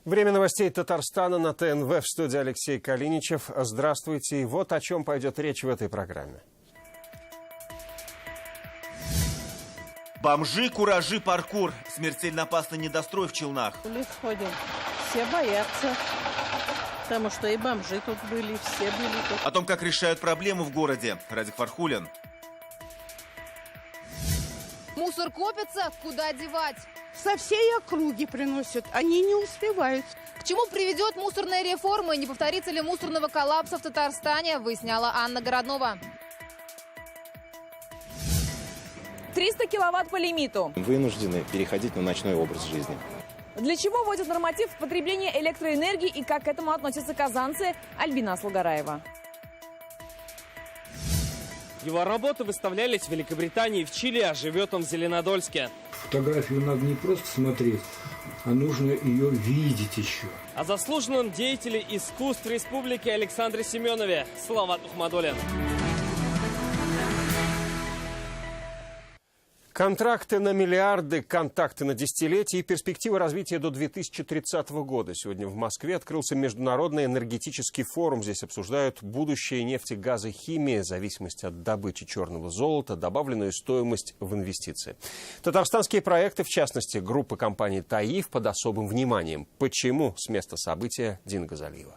Время новостей Татарстана на ТНВ. В студии Алексей Калиничев. Здравствуйте. И вот о чем пойдет речь в этой программе. Бомжи, куражи, паркур. Смертельно опасный недострой в Челнах. Ходим. Все боятся. Потому что и бомжи тут были, все были тут. О том, как решают проблему в городе. Радик Фархулин. Мусор копится, куда девать? Со всей округи приносят, они не успевают. К чему приведет мусорная реформа и не повторится ли мусорного коллапса в Татарстане, выясняла Анна Городнова. 300 киловатт по лимиту. Вынуждены переходить на ночной образ жизни. Для чего вводят норматив потребления электроэнергии и как к этому относятся казанцы? Альбина Слугараева. Его работы выставлялись в Великобритании и в Чили, а живет он в Зеленодольске. Фотографию надо не просто смотреть, а нужно ее видеть еще. О заслуженном деятеле искусств республики Александре Семенове. Салават Ухмадуллин. Контракты на миллиарды, контакты на десятилетия и перспективы развития до 2030 года. Сегодня в Москве открылся Международный энергетический форум. Здесь обсуждают будущее нефти, газа, химии, зависимость от добычи черного золота, добавленную стоимость в инвестиции. Татарстанские проекты, в частности, группы компаний «Таиф» под особым вниманием. Почему? С места события Дина Газалиева.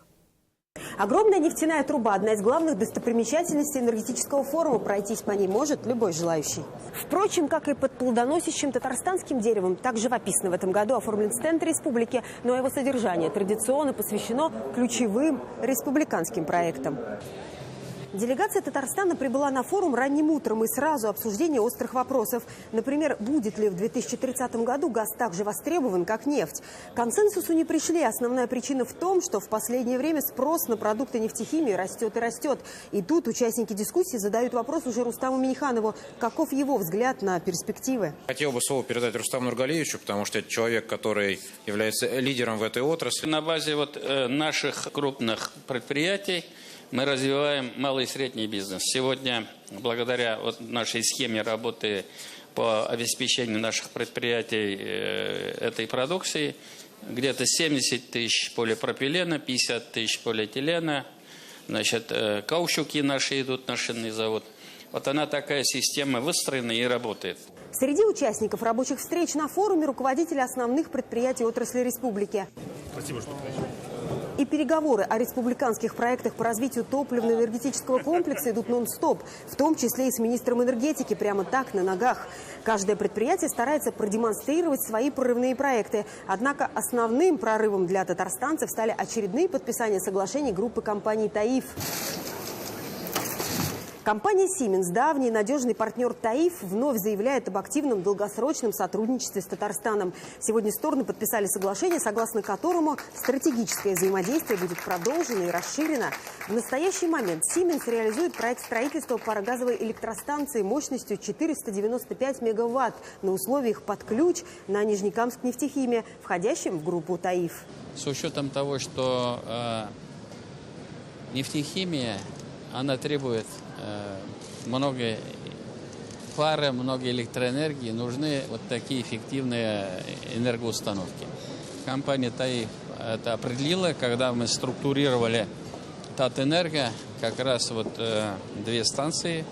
Огромная нефтяная труба – одна из главных достопримечательностей энергетического форума. Пройтись по ней может любой желающий. Впрочем, как и под плодоносящим татарстанским деревом, так живописно в этом году оформлен стенд республики, но его содержание традиционно посвящено ключевым республиканским проектам. Делегация Татарстана прибыла на форум ранним утром и сразу обсуждение острых вопросов. Например, будет ли в 2030 году газ так же востребован, как нефть? К консенсусу не пришли. Основная причина в том, что в последнее время спрос на продукты нефтехимии растет и растет. И тут участники дискуссии задают вопрос уже Рустаму Миниханову. Каков его взгляд на перспективы? Хотел бы слово передать Рустаму Нургалиевичу, потому что это человек, который является лидером в этой отрасли. На базе наших крупных предприятий мы развиваем малый и средний бизнес. Сегодня, благодаря нашей схеме работы по обеспечению наших предприятий этой продукцией, где-то 70 тысяч полипропилена, 50 тысяч полиэтилена, каучуки наши идут на шинный завод. Вот она такая система выстроена и работает. Среди участников рабочих встреч на форуме руководители основных предприятий отрасли республики. Спасибо, что пришли. И переговоры о республиканских проектах по развитию топливно-энергетического комплекса идут нон-стоп, в том числе и с министром энергетики, прямо так, на ногах. Каждое предприятие старается продемонстрировать свои прорывные проекты. Однако основным прорывом для татарстанцев стали очередные подписания соглашений группы компаний «Таиф». Компания «Сименс», давний надежный партнер «Таиф», вновь заявляет об активном долгосрочном сотрудничестве с Татарстаном. Сегодня стороны подписали соглашение, согласно которому стратегическое взаимодействие будет продолжено и расширено. В настоящий момент «Сименс» реализует проект строительства парогазовой электростанции мощностью 495 мегаватт на условиях под ключ на Нижнекамск нефтехимия, входящем в группу «Таиф». С учетом того, что нефтехимия, она требует много пара, много электроэнергии, нужны такие эффективные энергоустановки. Компания «Таиф» это определила, когда мы структурировали Татэнерго, как раз две станции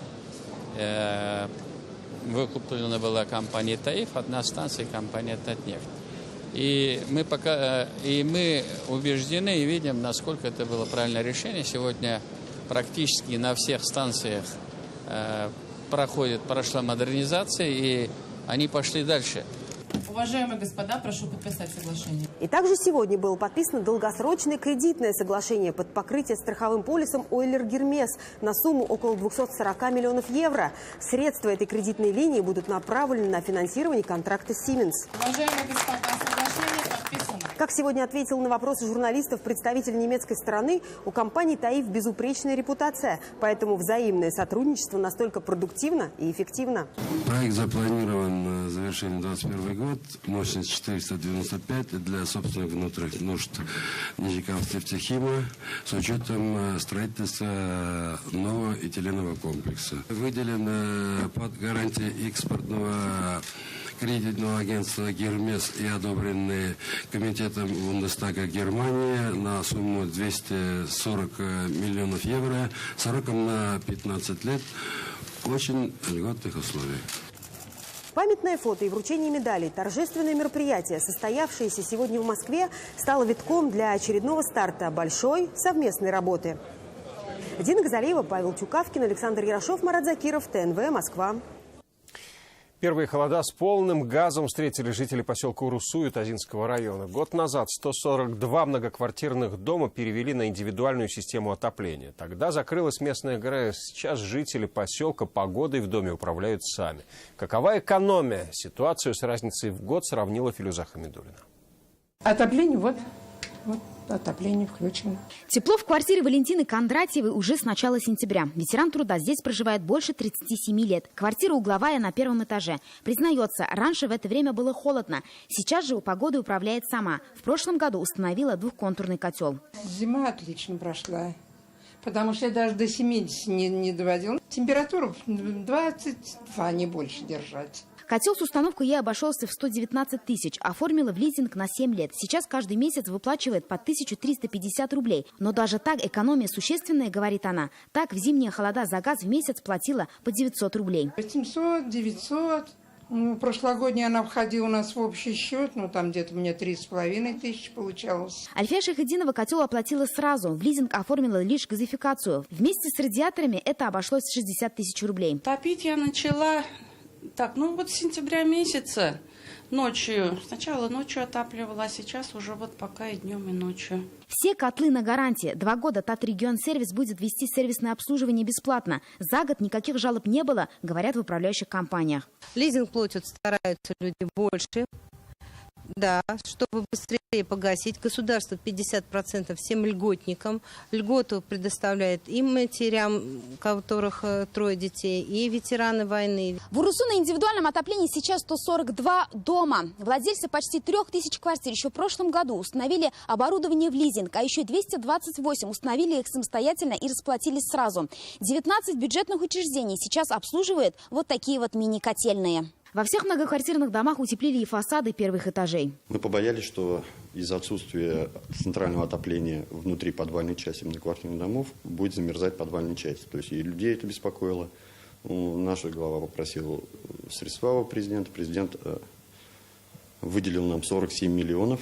выкуплена была компания «Таиф», одна станция компания «Татнефть». И мы убеждены и видим, насколько это было правильное решение. Сегодня практически на всех станциях прошла модернизация, и они пошли дальше. Уважаемые господа, прошу подписать соглашение. И также сегодня было подписано долгосрочное кредитное соглашение под покрытие страховым полисом «Ойлер Гермес» на сумму около 240 миллионов евро. Средства этой кредитной линии будут направлены на финансирование контракта «Сименс». Уважаемые господа, соглашение подписано. Как сегодня ответил на вопросы журналистов представитель немецкой стороны, у компании «Таиф» безупречная репутация, поэтому взаимное сотрудничество настолько продуктивно и эффективно. Проект запланирован на завершение 2021 год, мощность 495 для собственных внутренних нужд Нижнекамск нефтехима с учетом строительства нового этиленового комплекса. Выделен под гарантией экспортного кредитного агентства «Гермес» и одобренные комитетом Бундестага Германии на сумму 240 миллионов евро сроком на 15 лет в очень льготных условиях. Памятное фото и вручение медалей, торжественное мероприятие, состоявшееся сегодня в Москве, стало витком для очередного старта большой совместной работы. Дина Газалиева, Павел Тюкавкин, Александр Ярошов, Марат Закиров, ТНВ, Москва. Первые холода с полным газом встретили жители поселка Урусу Ютазинского района. Год назад 142 многоквартирных дома перевели на индивидуальную систему отопления. Тогда закрылась местная ГРЭС. Сейчас жители поселка погодой в доме управляют сами. Какова экономия? Ситуацию с разницей в год сравнила Филюза Хамидуллина. Отопление вот отопление включено. Тепло в квартире Валентины Кондратьевой уже с начала сентября. Ветеран труда здесь проживает больше 37 лет. Квартира угловая на первом этаже. Признается, раньше в это время было холодно. Сейчас же погодой управляет сама. В прошлом году установила двухконтурный котел. Зима отлично прошла, потому что я даже до 70 не доводила. Температуру 22, не больше держать. Котел с установкой ей обошелся в 119 тысяч. Оформила в лизинг на 7 лет. Сейчас каждый месяц выплачивает по 1350 рублей. Но даже так экономия существенная, говорит она. Так в зимние холода за газ в месяц платила по 900 рублей. 800, 900. Прошлогодняя она входила у нас в общий счет. Там где-то у меня 3,5 тысячи получалось. Альфия Шахидинова котел оплатила сразу. В лизинг оформила лишь газификацию. Вместе с радиаторами это обошлось в 60 тысяч рублей. Топить я начала... с сентября месяца ночью. Сначала ночью отапливала, а сейчас уже пока и днем, и ночью. Все котлы на гарантии. 2 года Татрегионсервис будет вести сервисное обслуживание бесплатно. За год никаких жалоб не было, говорят в управляющих компаниях. Лизинг платят, стараются люди больше. Да, чтобы быстрее погасить. Государство 50% всем льготникам. Льготу предоставляет и матерям, у которых 3 детей, и ветераны войны. В Урусу на индивидуальном отоплении сейчас 142 дома. Владельцы почти 3000 квартир еще в прошлом году установили оборудование в лизинг, а еще 228 установили их самостоятельно и расплатились сразу. 19 бюджетных учреждений сейчас обслуживают вот такие мини-котельные. Во всех многоквартирных домах утеплили и фасады первых этажей. Мы побоялись, что из-за отсутствия центрального отопления внутри подвальной части многоквартирных домов будет замерзать подвальная часть. То есть и людей это беспокоило. Наша глава попросила средства у президента. Президент выделил нам 47 миллионов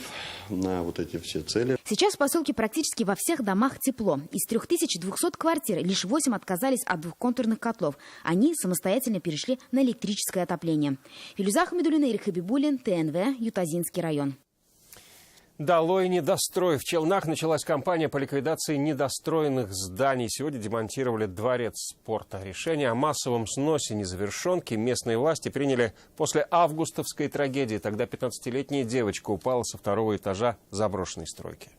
на эти все цели. Сейчас в поселке практически во всех домах тепло. Из 3200 квартир лишь 8 отказались от двухконтурных котлов. Они самостоятельно перешли на электрическое отопление. Филюза Хамидуллина, Ирик Хабибуллин, ТНВ, Ютазинский район. Долой недострой. В Челнах началась кампания по ликвидации недостроенных зданий. Сегодня демонтировали дворец спорта. Решение о массовом сносе незавершенки местные власти приняли после августовской трагедии. Тогда 15-летняя девочка упала со 2-го этажа заброшенной стройки.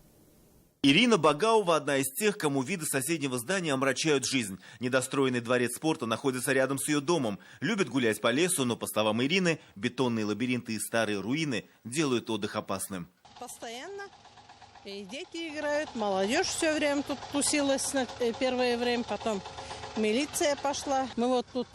Ирина Багаува – одна из тех, кому виды соседнего здания омрачают жизнь. Недостроенный дворец спорта находится рядом с ее домом. Любит гулять по лесу, но, по словам Ирины, бетонные лабиринты и старые руины делают отдых опасным. Постоянно. И дети играют, молодежь все время тут тусилась на первое время, потом милиция пошла. Мы тут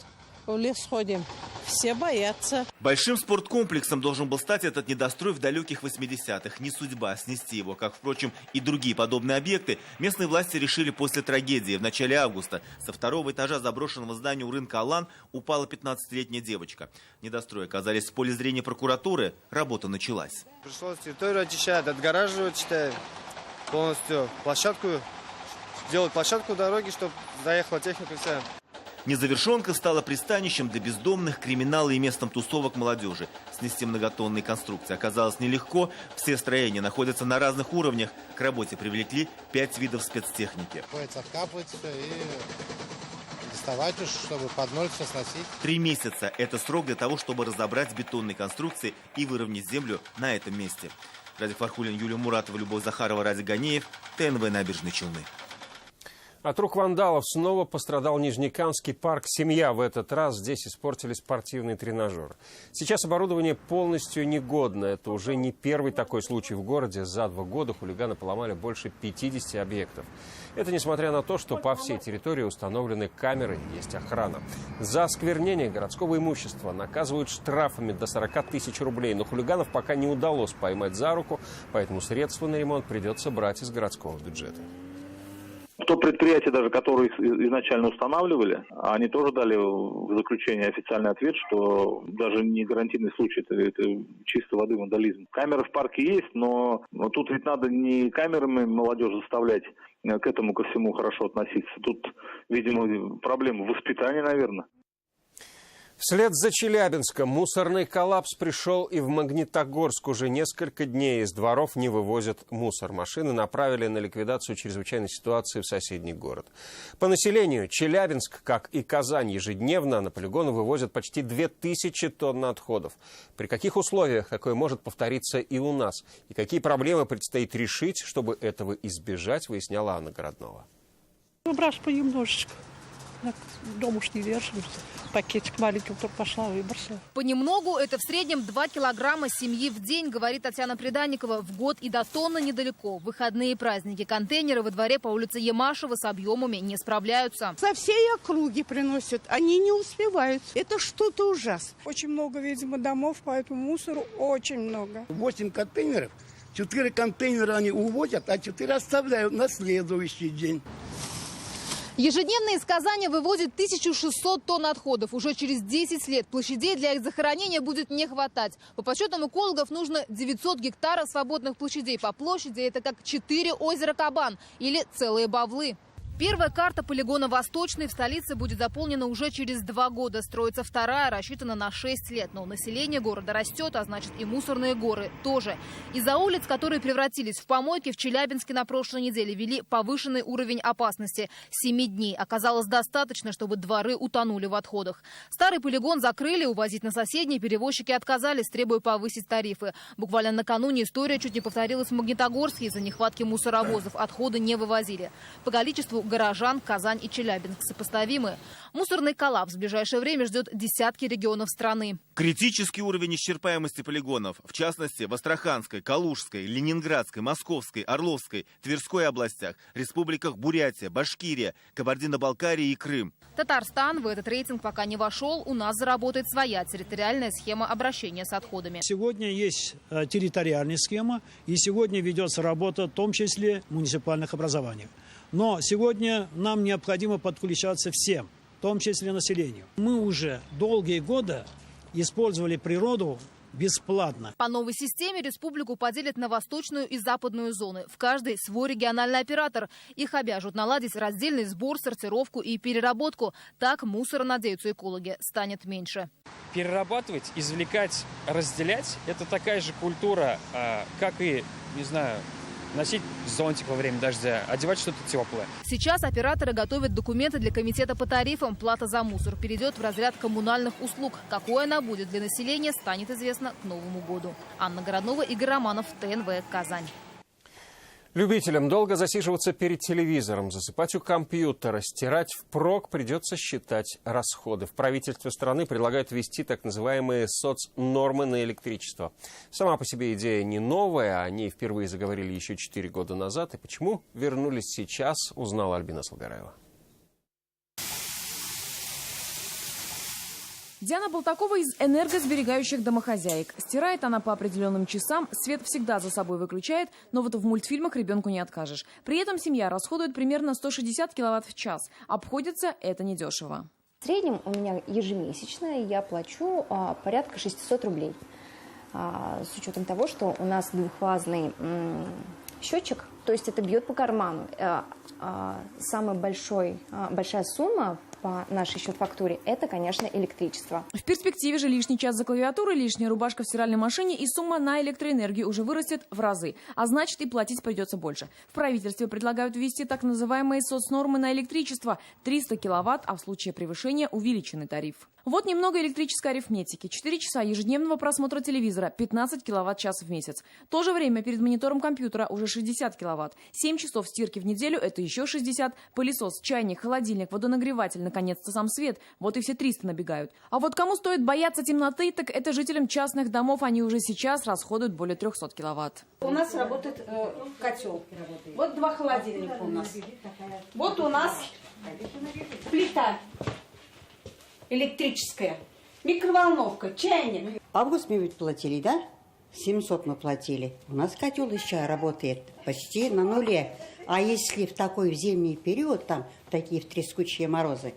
в лес ходим. Все боятся. Большим спорткомплексом должен был стать этот недострой в далеких 80-х. Не судьба снести его, как, впрочем, и другие подобные объекты. Местные власти решили после трагедии. В начале августа со 2-го этажа заброшенного здания у рынка Алан упала 15-летняя девочка. Недострои оказались в поле зрения прокуратуры. Работа началась. Пришлось территорию очищать, отгораживать, полностью площадку, делать площадку дороги, чтобы заехала техника вся. Незавершенка стала пристанищем для бездомных, криминала и местом тусовок молодежи. Снести многотонные конструкции оказалось нелегко. Все строения находятся на разных уровнях. К работе привлекли 5 видов спецтехники. Приходится откапывать все и доставать уж, чтобы под ноль все сносить. 3 месяца – это срок для того, чтобы разобрать бетонные конструкции и выровнять землю на этом месте. Радик Фархулин, Юлия Муратова, Любовь Захарова, Радик Ганеев, ТНВ, Набережные Челны. От рук вандалов снова пострадал Нижнекамский парк «Семья». В этот раз здесь испортили спортивные тренажеры. Сейчас оборудование полностью негодно. Это уже не первый такой случай в городе. За 2 года хулиганы поломали больше 50 объектов. Это несмотря на то, что по всей территории установлены камеры, есть охрана. За осквернение городского имущества наказывают штрафами до 40 тысяч рублей. Но хулиганов пока не удалось поймать за руку, поэтому средства на ремонт придется брать из городского бюджета. То предприятие, даже которые изначально устанавливали, они тоже дали в заключение официальный ответ, что даже не гарантийный случай, это чистой воды вандализм. Камеры в парке есть, но тут ведь надо не камерами молодежь заставлять к этому ко всему хорошо относиться. Тут, видимо, проблема в воспитании, наверное. Вслед за Челябинском мусорный коллапс пришел и в Магнитогорск. Уже несколько дней из дворов не вывозят мусор. Машины направили на ликвидацию чрезвычайной ситуации в соседний город. По населению Челябинск, как и Казань, ежедневно на полигоны вывозят почти 2000 тонн отходов. При каких условиях такое может повториться и у нас? И какие проблемы предстоит решить, чтобы этого избежать, выясняла Анна Городнова. Выбрасываю немножечко. Дома уж не вешаемся. Пакетик маленький вдруг пошла, выбросила. Понемногу это в среднем 2 килограмма семьи в день, говорит Татьяна Приданникова. В год и до тонны недалеко. В выходные и праздники контейнеры во дворе по улице Ямашева с объемами не справляются. Со всей округи приносят, они не успевают. Это что-то ужасное. Очень много, видимо, домов, поэтому мусору очень много. 8 контейнеров, 4 контейнера они увозят, а 4 оставляют на следующий день. Ежедневно из Казани вывозят 1600 тонн отходов. Уже через 10 лет площадей для их захоронения будет не хватать. По подсчетам экологов нужно 900 гектаров свободных площадей. По площади это как 4 озера Кабан или целые Бавлы. Первая карта полигона «Восточный» в столице будет заполнена уже через 2 года. Строится вторая, рассчитана на 6 лет. Но население города растет, а значит и мусорные горы тоже. Из-за улиц, которые превратились в помойки, в Челябинске на прошлой неделе ввели повышенный уровень опасности. 7 дней оказалось достаточно, чтобы дворы утонули в отходах. Старый полигон закрыли, увозить на соседние перевозчики отказались, требуя повысить тарифы. Буквально накануне история чуть не повторилась в Магнитогорске. Из-за нехватки мусоровозов отходы не вывозили. По количеству горожан Казань и Челябинск сопоставимы. Мусорный коллапс в ближайшее время ждет десятки регионов страны. Критический уровень исчерпаемости полигонов, в частности в Астраханской, Калужской, Ленинградской, Московской, Орловской, Тверской областях, республиках Бурятия, Башкирия, Кабардино-Балкария и Крым. Татарстан в этот рейтинг пока не вошел. У нас заработает своя территориальная схема обращения с отходами. Сегодня есть территориальная схема, и сегодня ведется работа, в том числе в муниципальных образованиях. Но сегодня нам необходимо подключаться всем, в том числе населению. Мы уже долгие годы использовали природу бесплатно. По новой системе республику поделят на восточную и западную зоны. В каждой свой региональный оператор. Их обяжут наладить раздельный сбор, сортировку и переработку. Так мусора, надеются экологи, станет меньше. Перерабатывать, извлекать, разделять – это такая же культура, как и, не знаю, носить зонтик во время дождя, одевать что-то теплое. Сейчас операторы готовят документы для комитета по тарифам. Плата за мусор перейдет в разряд коммунальных услуг. Какой она будет для населения, станет известно к Новому году. Анна Городнова, Игорь Романов, ТНВ, Казань. Любителям долго засиживаться перед телевизором, засыпать у компьютера, стирать впрок придется считать расходы. В правительстве страны предлагают ввести так называемые соцнормы на электричество. Сама по себе идея не новая, о ней впервые заговорили еще 4 года назад. И почему вернулись сейчас, узнала Альбина Слугараева. Диана Болтакова из энергосберегающих домохозяек. Стирает она по определенным часам, свет всегда за собой выключает, но вот в мультфильмах ребенку не откажешь. При этом семья расходует примерно 160 киловатт в час. Обходится это недешево. В среднем у меня ежемесячно я плачу порядка 600 рублей. С учетом того, что у нас двухфазный счетчик, то есть это бьет по карману. Самая большая сумма по нашей счет-фактуре – это, конечно, электричество. В перспективе же лишний час за клавиатурой, лишняя рубашка в стиральной машине и сумма на электроэнергию уже вырастет в разы. А значит, и платить придется больше. В правительстве предлагают ввести так называемые соцнормы на электричество – 300 киловатт, а в случае превышения – увеличенный тариф. Вот немного электрической арифметики. 4 часа ежедневного просмотра телевизора – 15 киловатт-час в месяц. В то же время перед монитором компьютера уже 60 киловатт. киловатт. 7 часов стирки в неделю – это еще 60. Пылесос, чайник, холодильник, водонагреватель, наконец-то сам свет. Вот и все 300 набегают. А вот кому стоит бояться темноты, так это жителям частных домов. Они уже сейчас расходуют более 300 киловатт. У нас работает котел. Вот 2 холодильника у нас. Вот у нас плита электрическая, микроволновка, чайник. Август мы ведь платили, да? 700 мы платили. У нас котел еще работает почти на нуле. А если в такой зимний период, там такие трескучие морозы,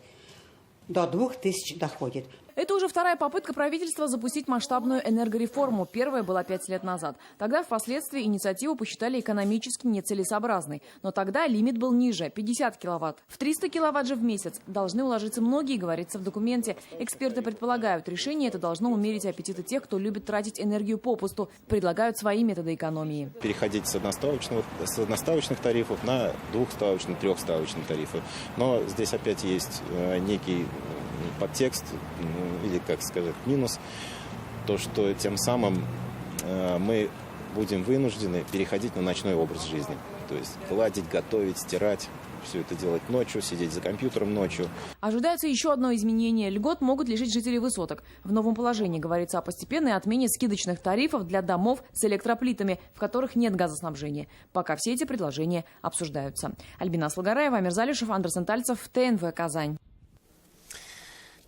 до 2000 доходит. Это уже вторая попытка правительства запустить масштабную энергореформу. Первая была 5 лет назад. Тогда впоследствии инициативу посчитали экономически нецелесообразной. Но тогда лимит был ниже – 50 киловатт. В 300 киловатт же в месяц должны уложиться многие, говорится в документе. Эксперты предполагают, решение это должно умерить аппетиты тех, кто любит тратить энергию попусту. Предлагают свои методы экономии. Переходить с одноставочных тарифов на двухставочные, трехставочные тарифы. Но здесь опять есть некий подтекст, или, как сказать, минус, то, что тем самым мы будем вынуждены переходить на ночной образ жизни. То есть гладить, готовить, стирать, все это делать ночью, сидеть за компьютером ночью. Ожидается еще одно изменение. Льгот могут лишить жителей высоток. В новом положении говорится о постепенной отмене скидочных тарифов для домов с электроплитами, в которых нет газоснабжения. Пока все эти предложения обсуждаются. Альбина Слугараева, Амир Залишев, Андерсен Тальцев, ТНВ «Казань».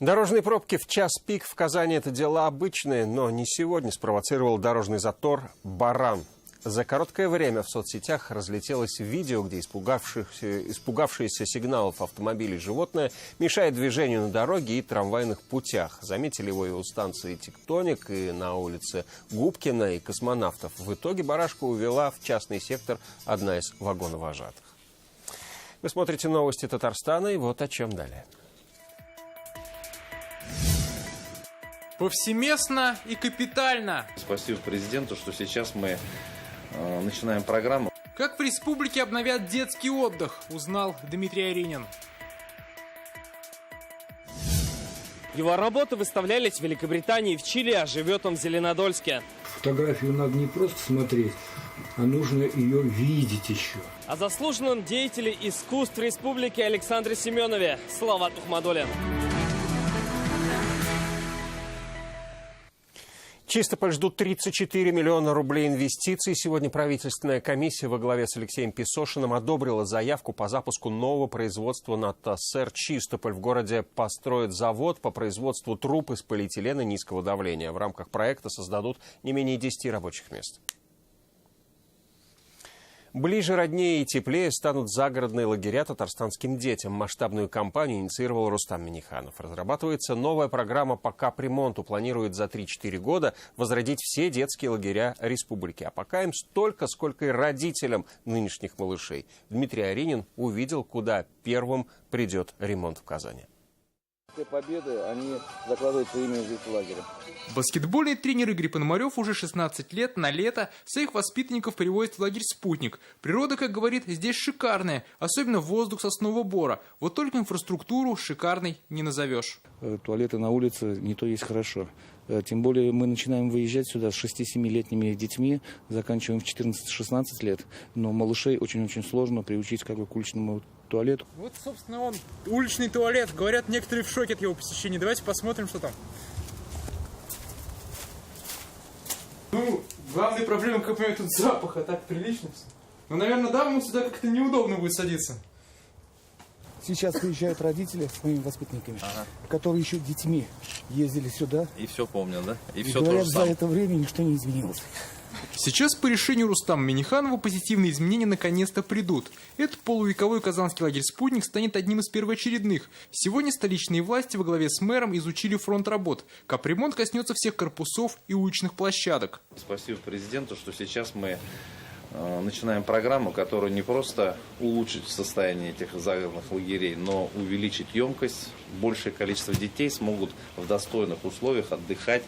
Дорожные пробки в час пик в Казани – это дело обычное, но не сегодня спровоцировал дорожный затор баран. За короткое время в соцсетях разлетелось видео, где испугавшиеся сигналов автомобилей животное мешает движению на дороге и трамвайных путях. Заметили его и у станции «Тектоник», и на улице Губкина, и Космонавтов. В итоге барашку увела в частный сектор одна из вагоновожатых. Вы смотрите новости Татарстана, и вот о чем далее. Повсеместно и капитально. Спасибо президенту, что сейчас мы начинаем программу. Как в республике обновят детский отдых, узнал Дмитрий Аринин. Его работы выставлялись в Великобритании и в Чили, а живет он в Зеленодольске. Фотографию надо не просто смотреть, а нужно ее видеть еще. О заслуженном деятеле искусств республики Александре Семенове. Салават Ухмадуллин. Чистополь ждут 34 миллиона рублей инвестиций. Сегодня правительственная комиссия во главе с Алексеем Песошиным одобрила заявку по запуску нового производства на ТАССР «Чистополь». В городе построят завод по производству труб из полиэтилена низкого давления. В рамках проекта создадут не менее 10 рабочих мест. Ближе, роднее и теплее станут загородные лагеря татарстанским детям. Масштабную кампанию инициировал Рустам Минниханов. Разрабатывается новая программа по капремонту. Планирует за 3-4 года возродить все детские лагеря республики. А пока им столько, сколько и родителям нынешних малышей. Дмитрий Аринин увидел, куда первым придет ремонт в Казани. Победы, они закладываются именно здесь в лагере. Баскетбольный тренер Игорь Пономарев уже 16 лет на лето своих воспитанников привозит в лагерь «Спутник». Природа, как говорит, здесь шикарная, особенно воздух соснового бора. Вот только инфраструктуру шикарной не назовешь. Туалеты на улице не то есть хорошо. Тем более мы начинаем выезжать сюда с 6-7-летними детьми, заканчиваем в 14-16 лет. Но малышей очень-очень сложно приучить к уличному туалету. Вот, собственно, он, уличный туалет. Говорят, некоторые в шоке от его посещения. Давайте посмотрим, что там. Ну, главная проблема, как понимаю, тут запах, а так прилично все. Ну, наверное, дамам сюда как-то неудобно будет садиться. Сейчас приезжают родители с моими воспитанниками, которые еще детьми ездили сюда. И все помнят, да? И все говорят, то же самое. за это время ничто не изменилось. Сейчас по решению Рустама Минниханова позитивные изменения наконец-то придут. Этот полувековой казанский лагерь «Спутник» станет одним из первоочередных. Сегодня столичные власти во главе с мэром изучили фронт работ. Капремонт коснется всех корпусов и уличных площадок. Спасибо президенту, что сейчас мы начинаем программу, которая не просто улучшит состояние этих загородных лагерей, но увеличит емкость. Большее количество детей смогут в достойных условиях отдыхать.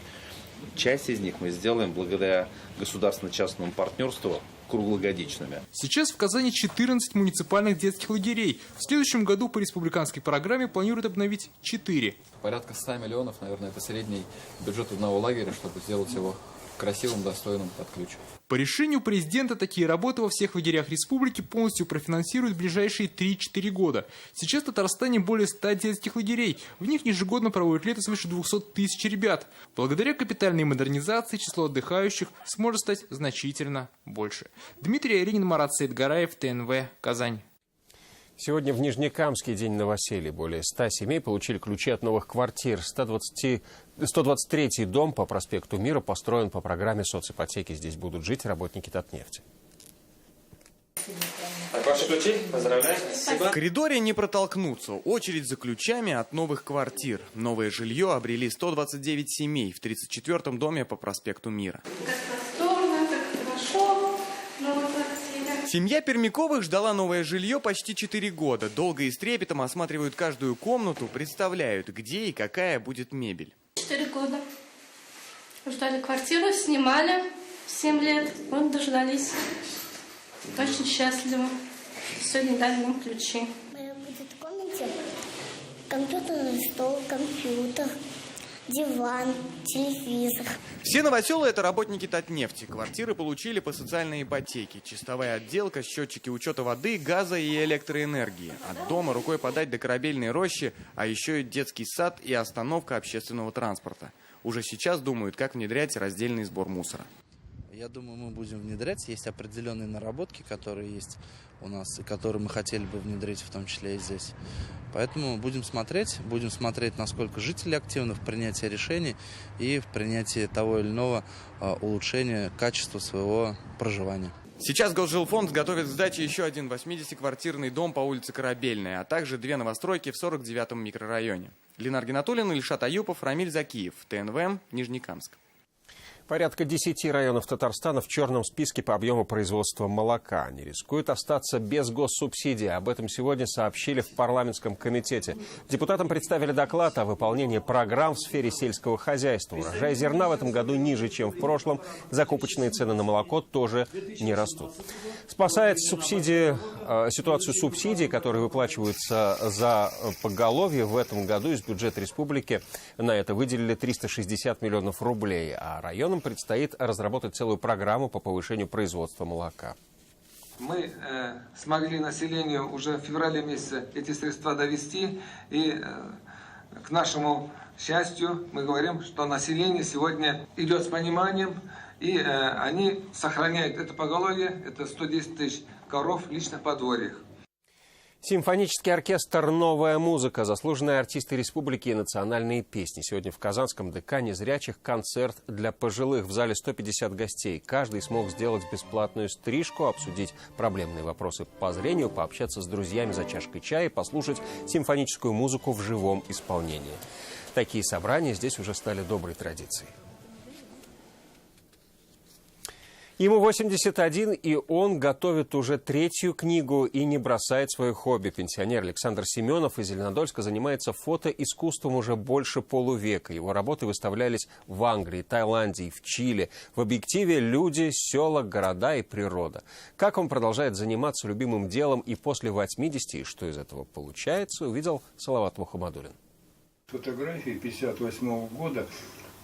Часть из них мы сделаем благодаря государственно-частному партнерству круглогодичными. Сейчас в Казани 14 муниципальных детских лагерей. В следующем году по республиканской программе планируют обновить 4. Порядка 100 миллионов, наверное, это средний бюджет одного лагеря, чтобы сделать его красивым, достойным под ключ. По решению президента такие работы во всех лагерях республики полностью профинансируют в ближайшие 3-4 года. Сейчас в Татарстане более 100 детских лагерей. В них ежегодно проводят лето свыше 200 тысяч ребят. Благодаря капитальной модернизации число отдыхающих сможет стать значительно больше. Дмитрий Аринин, Марат Саидгараев, ТНВ, Казань. Сегодня в Нижнекамске день новоселья. Более 100 семей получили ключи от новых квартир. 123-й дом по проспекту Мира построен по программе соципотеки. Здесь будут жить работники Татнефти. Ваши ключи? Поздравляю. Спасибо. В коридоре не протолкнуться. Очередь за ключами от новых квартир. Новое жилье обрели 129 семей в 34-м доме по проспекту Мира. Семья Пермяковых ждала новое жилье почти 4 года. Долго и с трепетом осматривают каждую комнату, представляют, где и какая будет мебель. 4 года. Ждали квартиру, снимали 7 лет. Вот дождались. Очень счастливы. Сегодня дали нам ключи. В моей будет комнате компьютерный стол, компьютер, диван, телевизор. Все новоселы – это работники Татнефти. Квартиры получили по социальной ипотеке. Чистовая отделка, счетчики учета воды, газа и электроэнергии. От дома рукой подать до Корабельной рощи, а еще и детский сад и остановка общественного транспорта. Уже сейчас думают, как внедрять раздельный сбор мусора. Я думаю, мы будем внедрять. Есть определенные наработки, которые есть у нас, и которые мы хотели бы внедрить, в том числе и здесь. Поэтому будем смотреть, насколько жители активны в принятии решений и в принятии того или иного улучшения качества своего проживания. Сейчас Госжилфонд готовит к сдаче еще один 80-квартирный дом по улице Корабельная, а также 2 новостройки в 49-м микрорайоне. Ленар Гинатуллин, Ильшат Аюпов, Рамиль Закиев, ТНВ, Нижнекамск. Порядка 10 районов Татарстана в черном списке по объему производства молока. Они рискуют остаться без госсубсидий. Об этом сегодня сообщили в парламентском комитете. Депутатам представили доклад о выполнении программ в сфере сельского хозяйства. Урожай зерна в этом году ниже, чем в прошлом. Закупочные цены на молоко тоже не растут. Спасает ситуацию субсидий, которые выплачиваются за поголовье. В этом году из бюджета республики на это выделили 360 миллионов рублей, а районам предстоит разработать целую программу по повышению производства молока. Мы смогли населению уже в феврале месяце эти средства довести, и к нашему счастью мы говорим, что население сегодня идет с пониманием, и они сохраняют это поголовье, это 110 тысяч коров в личных подворьях. Симфонический оркестр «Новая музыка», заслуженные артисты республики и национальные песни. Сегодня в Казанском ДК незрячих концерт для пожилых. В зале 150 гостей. Каждый смог сделать бесплатную стрижку, обсудить проблемные вопросы по зрению, пообщаться с друзьями за чашкой чая и послушать симфоническую музыку в живом исполнении. Такие собрания здесь уже стали доброй традицией. Ему 81, и он готовит уже 3-ю книгу и не бросает свое хобби. Пенсионер Александр Семенов из Зеленодольска занимается фотоискусством уже больше полувека. Его работы выставлялись в Англии, Таиланде и в Чили. В объективе люди, села, города и природа. Как он продолжает заниматься любимым делом и после 80, и что из этого получается, увидел Салават Мухаммадуллин. Фотографии 1958 года.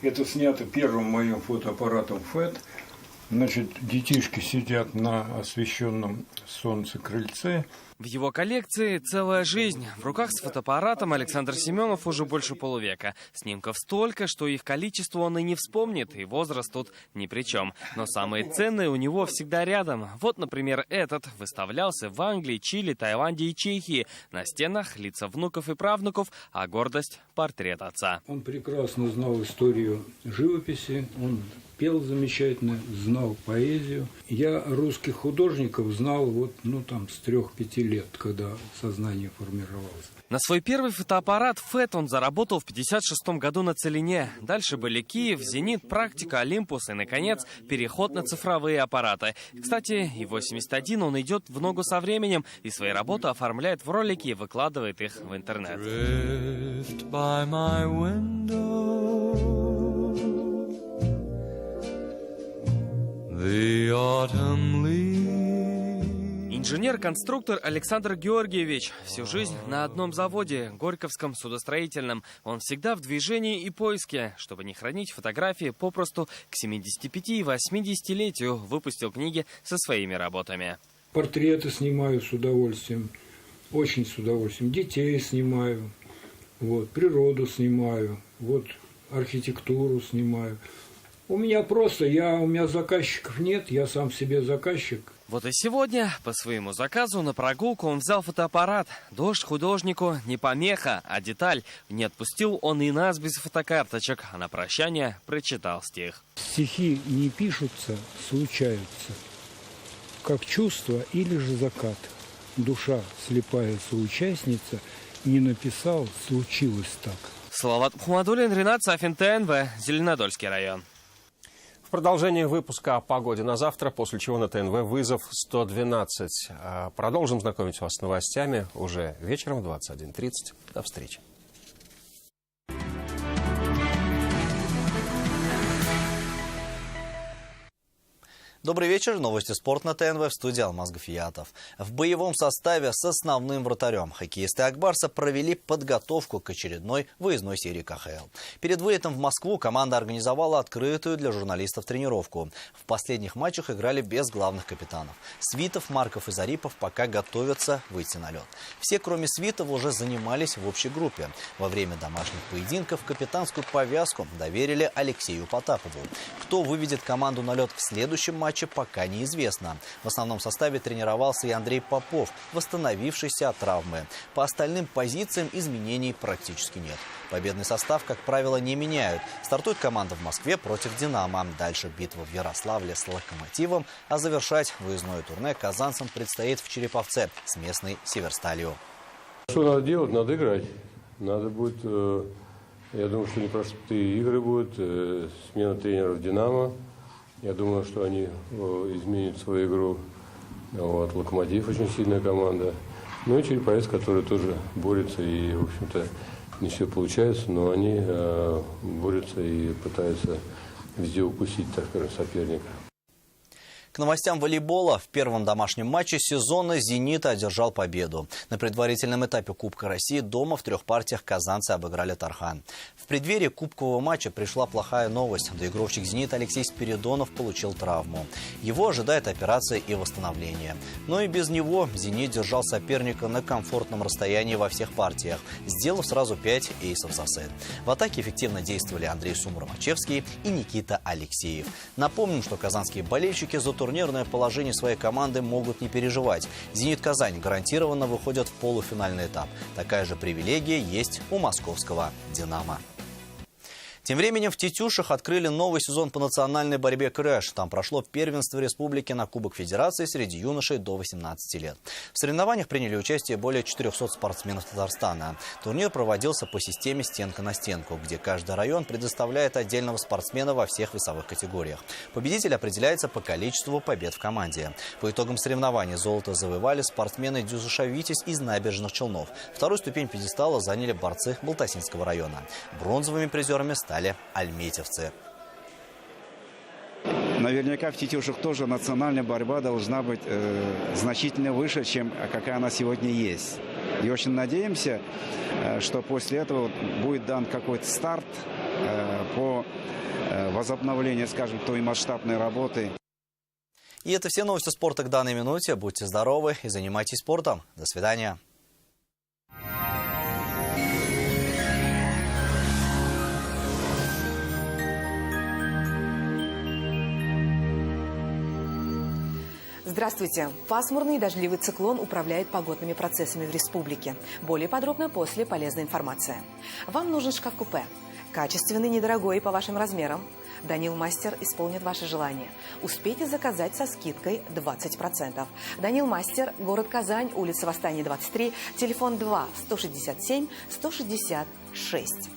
Это снято первым моим фотоаппаратом FET. Значит, детишки сидят на освещенном солнце крыльце. В его коллекции целая жизнь. В руках с фотоаппаратом Александр Семенов уже больше полувека. Снимков столько, что их количество он и не вспомнит, и возраст тут ни при чем. Но самые ценные у него всегда рядом. Вот, например, этот выставлялся в Англии, Чили, Таиланде и Чехии. На стенах лица внуков и правнуков, а гордость – портрет отца. Он прекрасно знал историю живописи, он пел замечательно, знал поэзию. Я русских художников знал с 3-5 лет, когда сознание формировалось. На свой первый фотоаппарат FET он заработал в 1956 году на Целине. Дальше были Киев, Зенит, Практика, Олимпус и, наконец, переход на цифровые аппараты. Кстати, и в 81 он идет в ногу со временем и свои работы оформляет в ролики и выкладывает их в интернет. Инженер-конструктор Александр Георгиевич. Всю жизнь на одном заводе, Горьковском судостроительном. Он всегда в движении и поиске. Чтобы не хранить фотографии, попросту к 75 и 80-летию выпустил книги со своими работами. Портреты снимаю с удовольствием, очень с удовольствием. Детей снимаю, вот, природу снимаю, вот, архитектуру снимаю. У меня заказчиков нет, я сам себе заказчик. Вот и сегодня по своему заказу на прогулку он взял фотоаппарат. Дождь художнику не помеха, а деталь. Не отпустил он и нас без фотокарточек, а на прощание прочитал стих. Стихи не пишутся, случаются, как чувство или же закат. Душа, слепая соучастница, не написал, случилось так. Салават Мухаммадуллин, Ренат Сафин, ТНВ, Зеленодольский район. В продолжение выпуска о погоде на завтра, после чего на ТНВ вызов 112. Продолжим знакомить вас с новостями уже вечером в 21:30. До встречи. Добрый вечер. Новости спорта на ТНВ, в студии Алмаз Гафиятов. В боевом составе с основным вратарем хоккеисты Акбарса провели подготовку к очередной выездной серии КХЛ. Перед вылетом в Москву команда организовала открытую для журналистов тренировку. В последних матчах играли без главных капитанов. Свитов, Марков и Зарипов пока готовятся выйти на лед. Все, кроме Свитова, уже занимались в общей группе. Во время домашних поединков капитанскую повязку доверили Алексею Потапову. Кто выведет команду на лед в следующем матче, пока неизвестно. В основном составе тренировался и Андрей Попов, восстановившийся от травмы. По остальным позициям изменений практически нет. Победный состав, как правило, не меняют. Стартует команда в Москве против «Динамо». Дальше битва в Ярославле с «Локомотивом». А завершать выездное турне казанцам предстоит в Череповце с местной «Северсталью». Что надо делать? Надо играть. Надо будет, я думаю, что непростые игры будут. Смена тренеров «Динамо». Я думаю, что они изменят свою игру. Вот. «Локомотив» очень сильная команда. Ну и Череповец, который тоже борется и, в общем-то, не все получается, но они борются и пытаются везде укусить, так скажем, соперника. К новостям волейбола. В первом домашнем матче сезона «Зенит» одержал победу. На предварительном этапе Кубка России дома в 3 партиях казанцы обыграли «Тархан». В преддверии кубкового матча пришла плохая новость. Доигровщик «Зенита» Алексей Спиридонов получил травму. Его ожидает операция и восстановление. Но и без него «Зенит» держал соперника на комфортном расстоянии во всех партиях, сделав сразу 5 эйсов за сет. В атаке эффективно действовали Андрей Сумрамачевский и Никита Алексеев. Напомним, что казанские болельщики за турнирное положение своей команды могут не переживать. «Зенит» Казань гарантированно выходит в полуфинальный этап. Такая же привилегия есть у московского «Динамо». Тем временем в Тетюшах открыли новый сезон по национальной борьбе «Крэш». Там прошло первенство республики на Кубок Федерации среди юношей до 18 лет. В соревнованиях приняли участие более 400 спортсменов Татарстана. Турнир проводился по системе «Стенка на стенку», где каждый район предоставляет отдельного спортсмена во всех весовых категориях. Победитель определяется по количеству побед в команде. По итогам соревнований золото завоевали спортсмены Дюзуша-Витязь из Набережных Челнов. Вторую ступень пьедестала заняли борцы Балтасинского района. Бронзовыми призерами стали альметьевцы. Наверняка в Тетюшах тоже национальная борьба должна быть значительно выше, чем какая она сегодня есть. И очень надеемся, что после этого будет дан какой-то старт по возобновлению, скажем, той масштабной работы. И это все новости спорта к данной минуте. Будьте здоровы и занимайтесь спортом. До свидания. Здравствуйте. Пасмурный и дождливый циклон управляет погодными процессами в республике. Более подробно после полезной информации. Вам нужен шкаф-купе. Качественный, недорогой и по вашим размерам. Данил Мастер исполнит ваше желание. Успейте заказать со скидкой 20%. Данил Мастер, город Казань, улица Восстания, 23, телефон 2-167-166.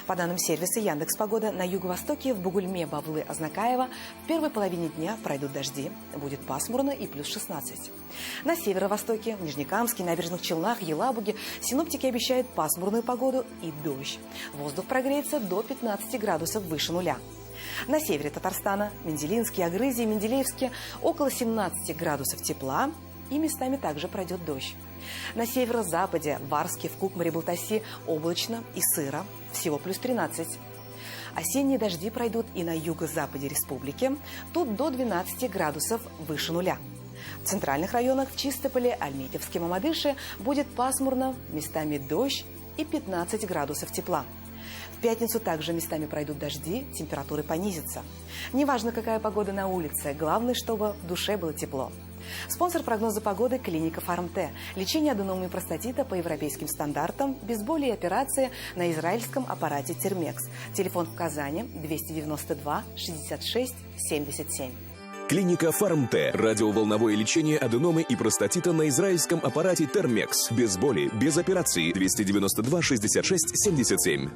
По данным сервиса Яндекс.Погода, на юго-востоке в Бугульме, Бавлы, Азнакаево в первой половине дня пройдут дожди. Будет пасмурно и плюс 16. На северо-востоке, в Нижнекамске, Набережных Челнах, Елабуге синоптики обещают пасмурную погоду и дождь. Воздух прогреется до 15 градусов выше нуля. На севере Татарстана, Менделинске, Агрызе, Менделеевске около 17 градусов тепла. и местами также пройдет дождь. На северо-западе, в Арске, в Кукмаре-Балтаси облачно и сыро, всего плюс 13. Осенние дожди пройдут и на юго-западе республики, тут до 12 градусов выше нуля. В центральных районах в Чистополе, Альметьевске, Мамадыше будет пасмурно, местами дождь и 15 градусов тепла. В пятницу также местами пройдут дожди, температуры понизятся. Неважно, какая погода на улице, главное, чтобы в душе было тепло. Спонсор прогноза погоды – клиника Фармте. Лечение аденомы и простатита по европейским стандартам, без боли и операции на израильском аппарате Термекс. Телефон в Казани 292 66 77. Клиника Фармте. Радиоволновое лечение аденомы и простатита на израильском аппарате Термекс. Без боли, без операции. 292 66 77.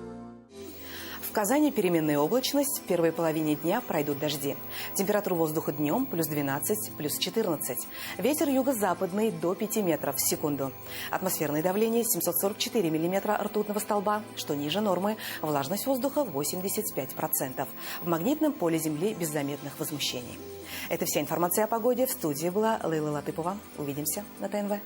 В Казани переменная облачность, в первой половине дня пройдут дожди. Температура воздуха днем плюс 12, плюс 14. Ветер юго-западный до 5 метров в секунду. Атмосферное давление 744 миллиметра ртутного столба, что ниже нормы. Влажность воздуха 85%. В магнитном поле Земли без заметных возмущений. Это вся информация о погоде. В студии была Лейла Латыпова. Увидимся на ТНВ.